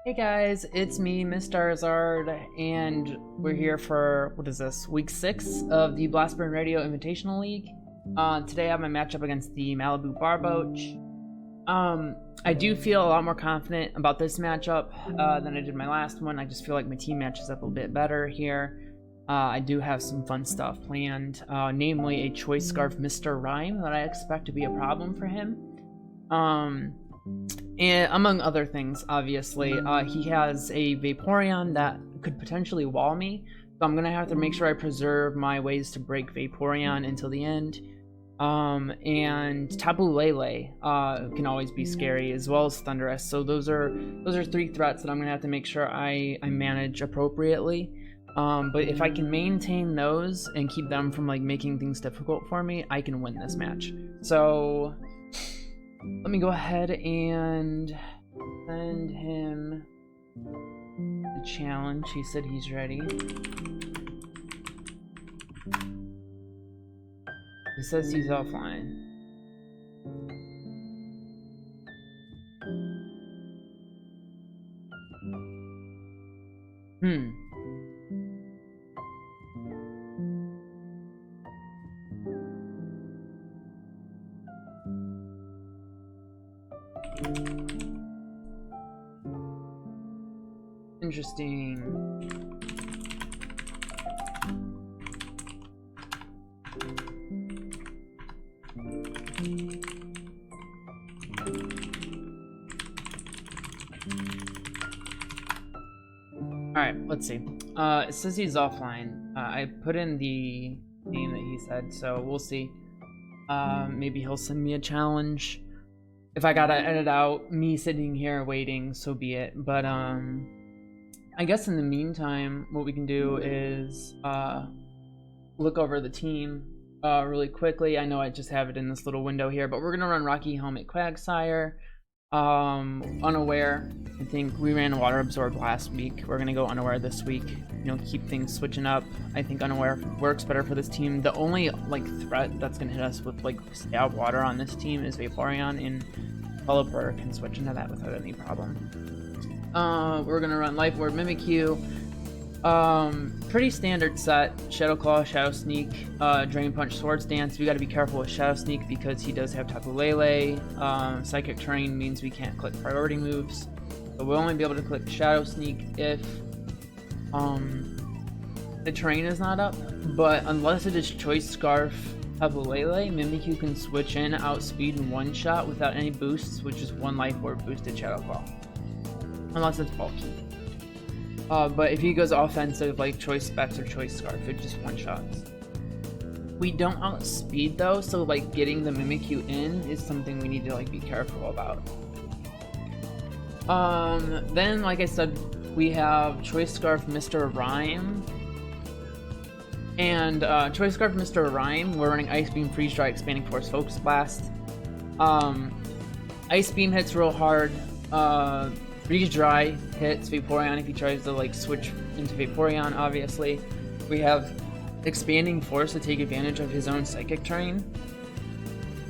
Hey guys, it's me, Mr. Azard, and we're here for, what is this, week 6 of the Blastburn Radio Invitational League. Today I have my matchup against the Malibu Barboach. I do feel a lot more confident about this matchup than I did my last one. I just feel like my team matches up a bit better here. I do have some fun stuff planned, namely a Choice Scarf Mr. Rime that I expect to be a problem for him. And among other things, obviously, he has a Vaporeon that could potentially wall me, so I'm gonna have to make sure I preserve my ways to break Vaporeon until the end. And Tapu Lele can always be scary, as well as Thundurus. So those are 3 threats that I'm gonna have to make sure I manage appropriately. But if I can maintain those and keep them from like making things difficult for me, I can win this match. So let me go ahead and send him the challenge. He said he's ready. He says he's offline. Interesting. Alright, let's see. It says he's offline. I put in the name that he said, so we'll see. Maybe he'll send me a challenge. If I gotta edit out me sitting here waiting, so be it. But, I guess in the meantime, what we can do is look over the team really quickly. I know I just have it in this little window here, but we're gonna run Rocky Helmet Quagsire. Unaware. I think we ran Water Absorb last week. We're gonna go Unaware this week. You know, keep things switching up. I think Unaware works better for this team. The only like threat that's gonna hit us with like stab water on this team is Vaporeon, and Pelipper can switch into that without any problem. We're gonna run Life Orb, Mimikyu. Pretty standard set. Shadow Claw, Shadow Sneak, Drain Punch, Swords Dance. We gotta be careful with Shadow Sneak because he does have Tapu Lele. Psychic Terrain means we can't click priority moves. So we'll only be able to click Shadow Sneak if the terrain is not up. But unless it is Choice Scarf Tapu Lele, Mimikyu can switch in, outspeed, and one-shot without any boosts, which is 1 Life Orb boosted Shadow Claw. Unless it's bulky. But if he goes offensive like Choice Specs or Choice Scarf, it just one-shots. We don't outspeed though, so like getting the Mimikyu in is something we need to like be careful about. Then like I said, we have Choice Scarf Mr. Rime. And Choice Scarf Mr. Rime, we're running Ice Beam, Freeze Dry, Expanding Force, Focus Blast. Ice Beam hits real hard. Freeze Dry hits Vaporeon if he tries to like switch into Vaporeon, obviously. We have Expanding Force to take advantage of his own Psychic Terrain.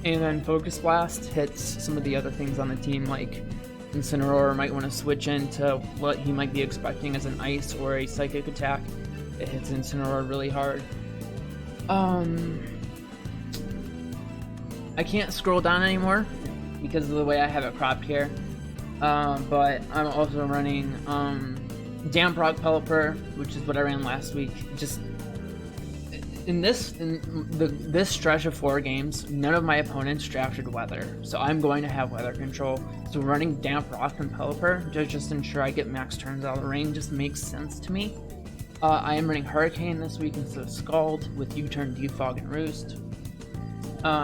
And then Focus Blast hits some of the other things on the team, like Incineroar might want to switch into what he might be expecting as an Ice or a Psychic attack. It hits Incineroar really hard. I can't scroll down anymore because of the way I have it cropped here. But I'm also running Damp Rock Pelipper, which is what I ran last week. Just in this stretch of 4 games, none of my opponents drafted Weather, so I'm going to have Weather control. So running Damp Rock and Pelipper to just ensure I get max turns out of the ring just makes sense to me. I am running Hurricane this week instead of Scald with U-Turn, Defog, and Roost.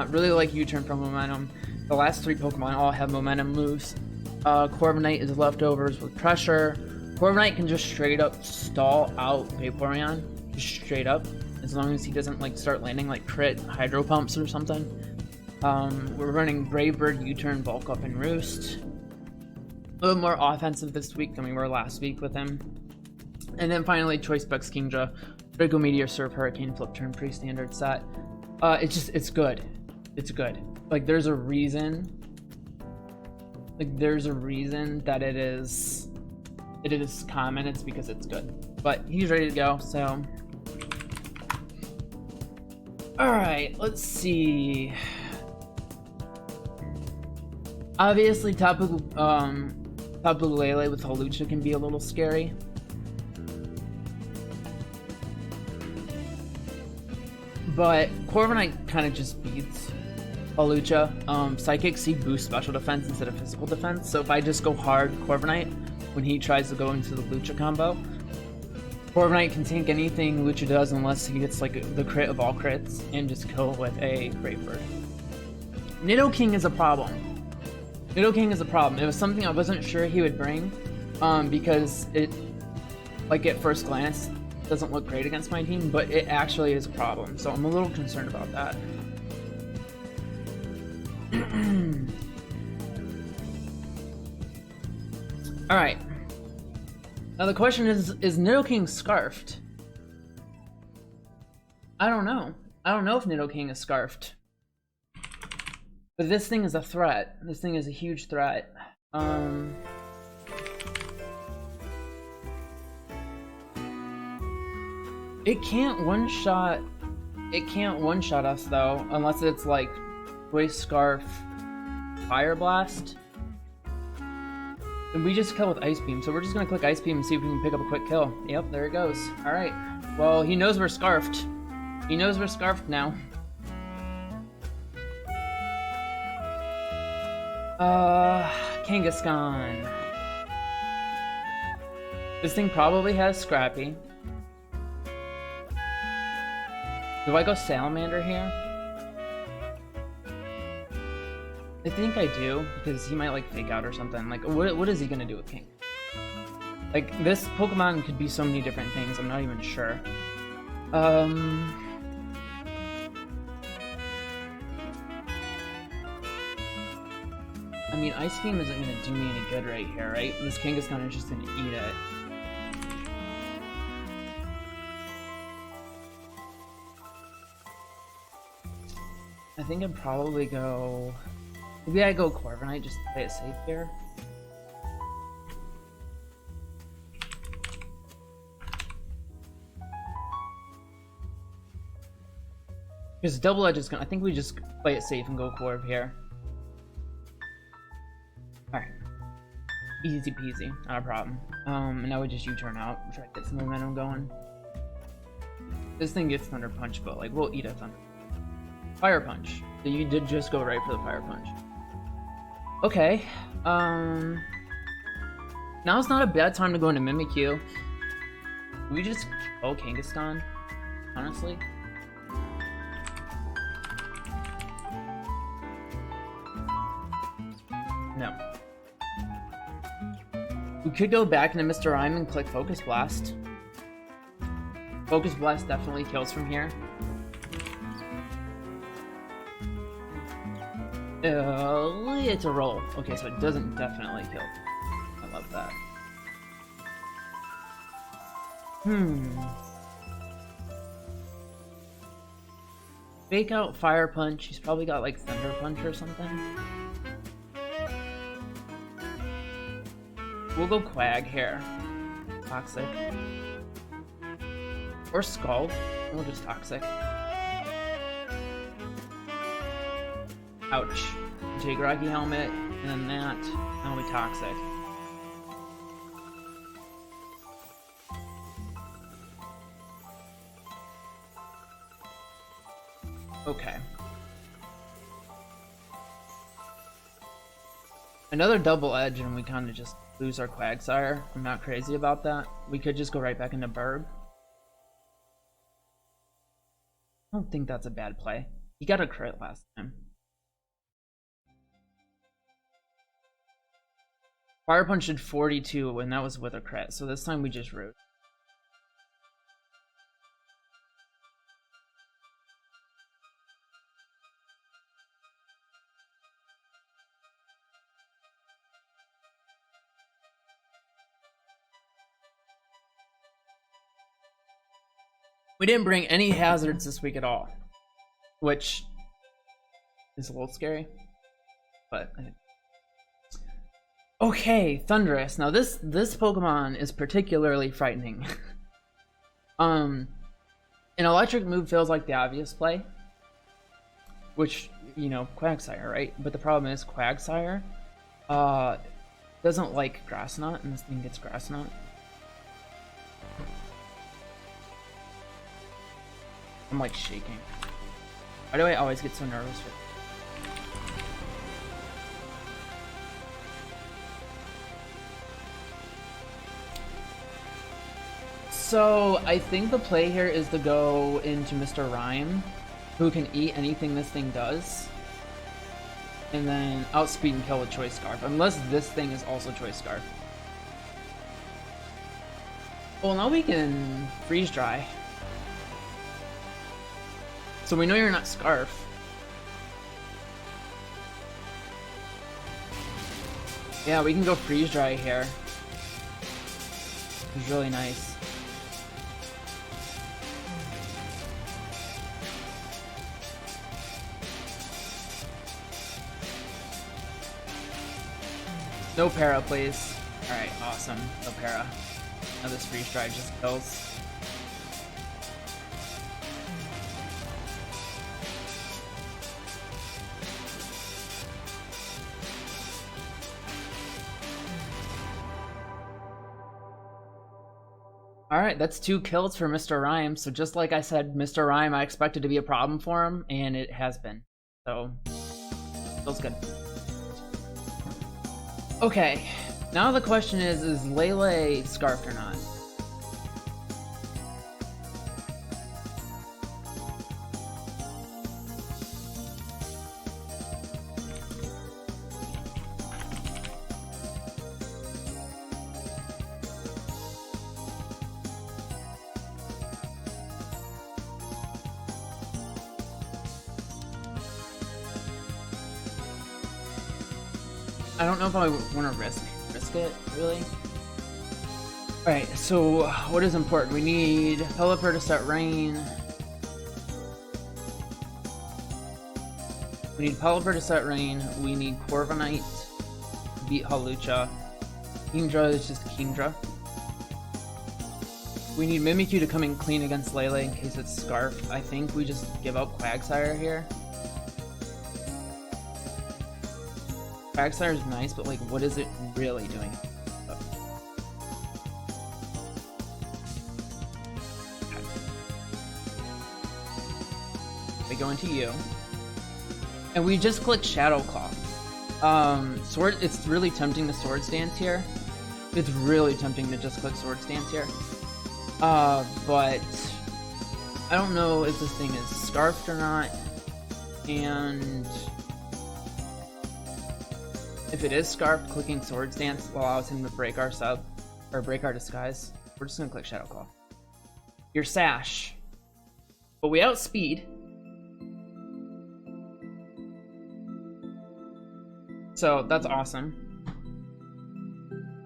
Really like U-Turn for momentum. The last 3 Pokemon all have momentum moves. Corviknight is leftovers with pressure. Corviknight can just straight up stall out Vaporeon, just straight up, as long as he doesn't like start landing like crit Hydro Pumps or something. We're running Brave Bird, U-Turn, Bulk Up, and Roost. A little more offensive this week than we were last week with him. And then finally, Choice Specs Kingdra, Draco Meteor, Surf, Hurricane, Flip Turn, pretty standard set. It's good. It's good. Like, there's a reason. Like, there's a reason that it is it is common, it's because it's good. But he's ready to go, so. Alright, let's see. Obviously, Tapu Lele with Hawlucha can be a little scary. But Corviknight kind of just beats Hawlucha. Psychic Seed boosts special defense instead of physical defense, so if I just go hard Corviknight when he tries to go into the Lucha combo, Corviknight can tank anything Lucha does unless he gets like the crit of all crits and just kill with a Brave Bird. Nidoking is a problem. Nidoking is a problem. It was something I wasn't sure he would bring, because it, like at first glance, doesn't look great against my team, but it actually is a problem, so I'm a little concerned about that. Alright. Now the question is Nidoking scarfed? I don't know. I don't know if Nidoking is scarfed. But this thing is a threat. This thing is a huge threat. It can't one-shot us though, unless it's like Voice Scarf, Fire Blast. And we just kill with Ice Beam, so we're just gonna click Ice Beam and see if we can pick up a quick kill. Yep, there it goes. Alright. Well, he knows we're scarfed. He knows we're scarfed now. Kangaskhan. This thing probably has Scrappy. Do I go Salamander here? I think I do, because he might like Fake Out or something. Like, what is he gonna do with King? Like, this Pokemon could be so many different things, I'm not even sure. I mean, Ice Beam isn't gonna do me any good right here, right? This Kangaskhan is just gonna eat it. I think I'd probably go... Maybe I go Corviknight just to play it safe here. Because Double Edge is gonna... I think we just play it safe and go Corv here. Alright. Easy peasy, not a problem. And now we just U-turn out, try to get some momentum going. This thing gets Thunder Punch, but like, we'll eat a Thunder. Fire Punch. So you did just go right for the Fire Punch. Okay. Now's not a bad time to go into Mimikyu. Can we just kill Kangaskhan? Honestly? No. We could go back into Mr. Rime and click Focus Blast. Focus Blast definitely kills from here. It's a roll. Okay, so it doesn't definitely kill. I love that. Fake Out, Fire Punch. He's probably got like Thunder Punch or something. We'll go Quag here. Toxic. Or Scald. We'll just Toxic. Ouch. Jaggeraki Helmet, and then that, and it'll be Toxic. Okay. Another Double Edge and we kind of just lose our Quagsire. I'm not crazy about that. We could just go right back into Burb. I don't think that's a bad play. He got a crit last time. Fire Punch did 42 and that was with a crit, so this time we just root. We didn't bring any hazards this week at all, which is a little scary, but Okay, Thunderous. Now this Pokemon is particularly frightening. An electric move feels like the obvious play, which, you know, Quagsire, right? But the problem is Quagsire doesn't like Grass Knot, and this thing gets Grass Knot. I'm like shaking. Why do I always get so nervous for So I think the play here is to go into Mr. Rime, who can eat anything this thing does, and then outspeed and kill with Choice Scarf, unless this thing is also Choice Scarf. Well, now we can Freeze Dry. So we know you're not Scarf. Yeah, we can go Freeze Dry here. It's really nice. No para, please. Alright, awesome. No para. Now this Freeze Dry just kills. Alright, that's 2 kills for Mr. Rime. So just like I said, Mr. Rime, I expected to be a problem for him, and it has been. So, feels good. Okay, now the question is Lele Scarfed or not? I don't know if I want to risk it, really. Alright, so what is important? We need Pelipper to set Rain. We need Pelipper to set Rain. We need Corviknight to beat Hawlucha. Kingdra is just Kingdra. We need Mimikyu to come in clean against Lele in case it's Scarf. I think we just give up Quagsire here. Quagsire is nice, but like, what is it really doing? Okay. We go into you, and we just click Shadow Claw. Sword. It's really tempting to Swords Dance here. It's really tempting to just click Swords Dance here. But I don't know if this thing is Scarfed or not, and if it is Scarfed, clicking Swords Dance allows him to break our sub, or break our disguise. We're just gonna click Shadow Claw. Your Sash. But we outspeed. So that's awesome.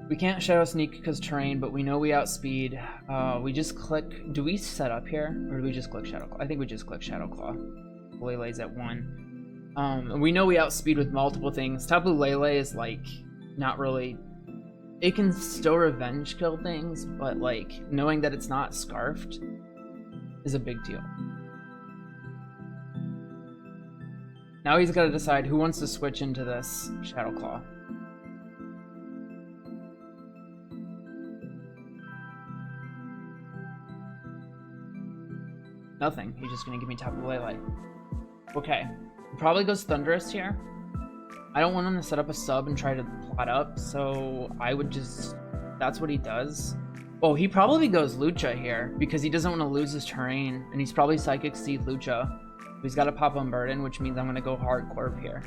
We can't Shadow Sneak because terrain, but we know we outspeed. We just click. Do we set up here? Or do we just click Shadow Claw? I think we just click Shadow Claw. Lele's at 1. And we know we outspeed with multiple things. Tapu Lele is like not really. It can still revenge kill things, but like knowing that it's not Scarfed is a big deal. Now he's got to decide who wants to switch into this Shadow Claw. Nothing. He's just gonna give me Tapu Lele. Okay. He probably goes Thunderous here. I don't want him to set up a sub and try to plot up, so I would just... That's what he does. Oh, he probably goes Lucha here, because he doesn't want to lose his terrain, and he's probably Psychic Seed Lucha. He's got to pop on Burden, which means I'm going to go hard Corp here.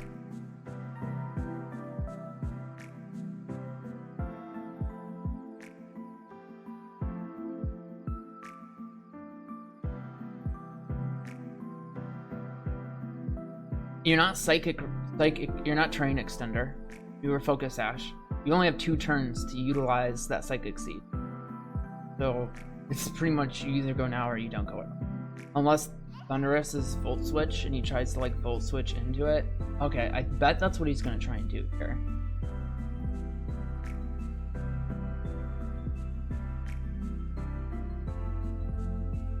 You're not Psychic, you're not Terrain Extender. You were Focus Ash. You only have 2 turns to utilize that Psychic Seed. So, it's pretty much you either go now or you don't go it. Unless Thunderous is Volt Switch and he tries to like Volt Switch into it. Okay, I bet that's what he's gonna try and do here.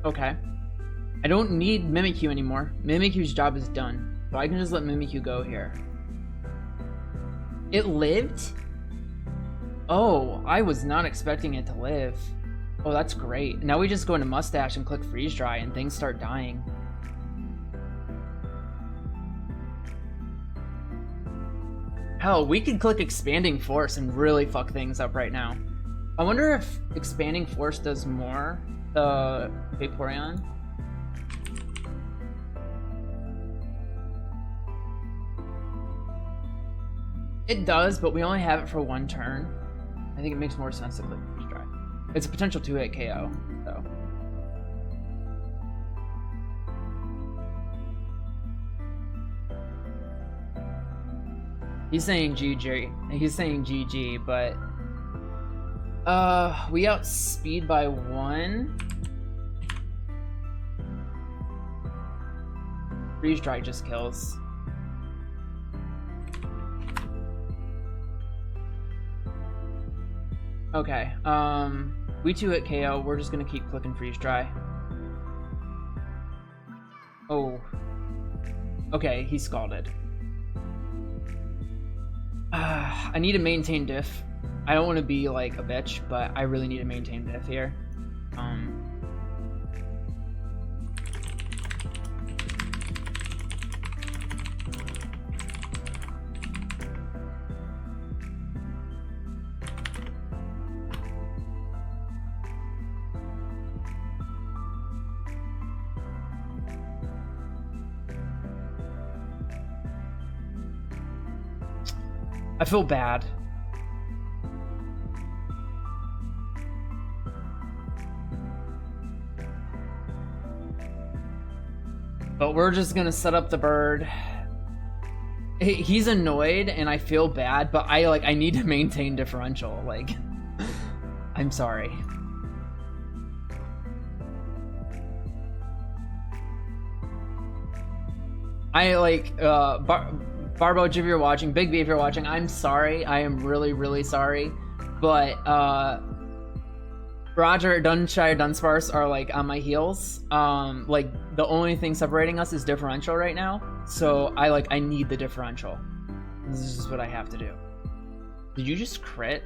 Okay. I don't need Mimikyu anymore. Mimikyu's job is done. So I can just let Mimikyu go here. It lived? Oh, I was not expecting it to live. Oh, that's great. Now we just go into Mustache and click Freeze Dry and things start dying. Hell, we could click Expanding Force and really fuck things up right now. I wonder if Expanding Force does more to Vaporeon. It does, but we only have it for one turn. I think it makes more sense to click Freeze Dry. It's a potential 2-hit KO, though. He's saying GG. He's saying GG, but we outspeed by 1. Freeze Dry just kills. Okay, we 2-hit KO. We're just gonna keep clicking Freeze Dry. Oh. Okay, he scalded. I need to maintain diff. I don't want to be like a bitch, but I really need to maintain diff here. I feel bad. But we're just gonna set up the bird. He's annoyed and I feel bad, but I need to maintain differential. Like, I'm sorry. Barboach, if you're watching, Bigby, if you're watching, I'm sorry. I am really, really sorry. But, Roger, Dunshire, Dunsparce are, like, on my heels. Like, the only thing separating us is differential right now. So, I need the differential. This is just what I have to do. Did you just crit?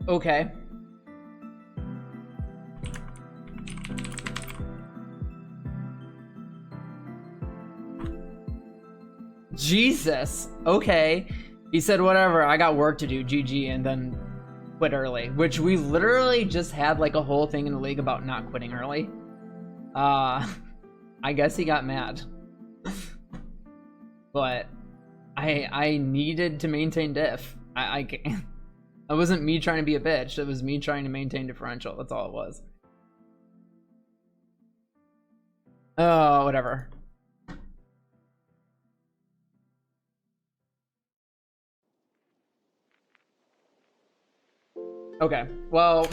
Okay. Jesus. Okay. He said, whatever, I got work to do, GG, and then quit early. Which we literally just had like a whole thing in the league about not quitting early. I guess he got mad. But I needed to maintain diff. I can't. It wasn't me trying to be a bitch, it was me trying to maintain differential, that's all it was. Oh, whatever. Okay, well,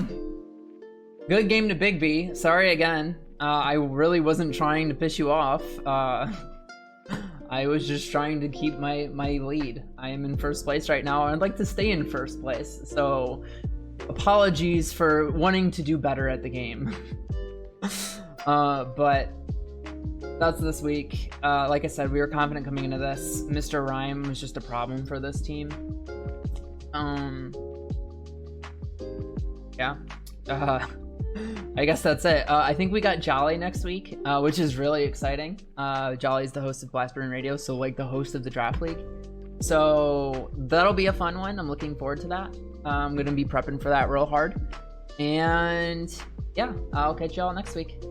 good game to Bigby. Sorry again. I really wasn't trying to piss you off. I was just trying to keep my lead. I am in first place right now. I'd like to stay in first place. So apologies for wanting to do better at the game. But that's this week. Like I said, we were confident coming into this. Mr. Rime was just a problem for this team. Yeah. I guess that's it. I think we got Jolly next week, which is really exciting. Jolly's the host of Blastburn Radio, so like the host of the Draft League. So that'll be a fun one. I'm looking forward to that. I'm going to be prepping for that real hard. And yeah, I'll catch y'all next week.